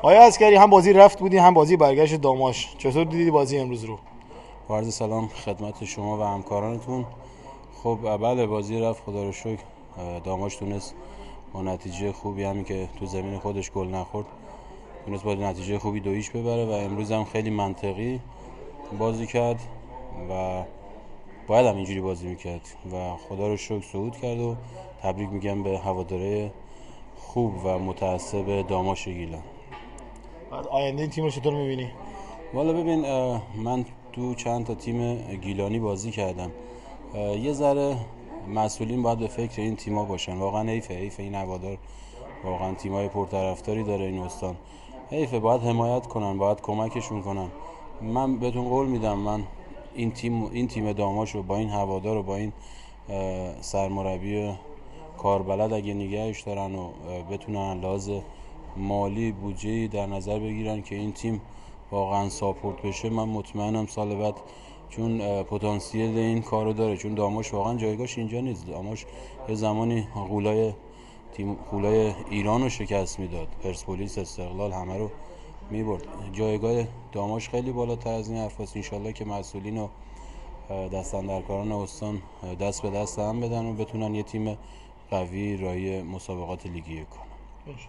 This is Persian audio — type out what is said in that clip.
آیا عسکری هم بازی رفت بودی هم بازی برگشت داماش، چطور دیدی بازی امروز رو؟ با عرض سلام خدمت شما و همکارانتون. خب بله بازی رفت خدا رو شکر. داماش تونست با نتیجه خوبی، همین که تو زمین خودش گل نخورد، تونست با نتیجه خوبی 2-0 ببره و امروز هم خیلی منطقی بازی کرد و باید هم اینجوری بازی میکرد و خدا رو شکر صعود کرد و تبریک میگم به هواداره خوب و متعصب داماش گیلان. بعد آینده این تیم رو چطور می‌بینی؟ والا ببین، من تو چند تا تیم گیلانی بازی کردم. یه ذره مسئولین باید به فکر این تیما باشن. واقعا حیف این هوادار، واقعا تیمای پرطرفداری داره این استان. حیفه، باید حمایت کنن، باید کمکشون کنن. من بهتون قول میدم، من این تیم داماشو با این هوادار و با این سرمربی کاربلد اگه نگهش دارن و بتونن لحاظ مالی بودجه‌ای در نظر بگیرن که این تیم واقعا ساپورت بشه، من مطمئنم سال بعد، چون پتانسیل این کارو داره، چون داماش واقعا جایگاهش اینجا نیست. داماش یه زمانی غولای ایران رو شکست میداد، پرسپولیس، استقلال، همه رو میبرد. جایگاه داماش خیلی بالاتر از این حرفاست. انشالله که مسئولین و دستاندرکاران استان دست به دست هم بدن و بتونن یه تیم قوی رای مسابقات لیگی کنن.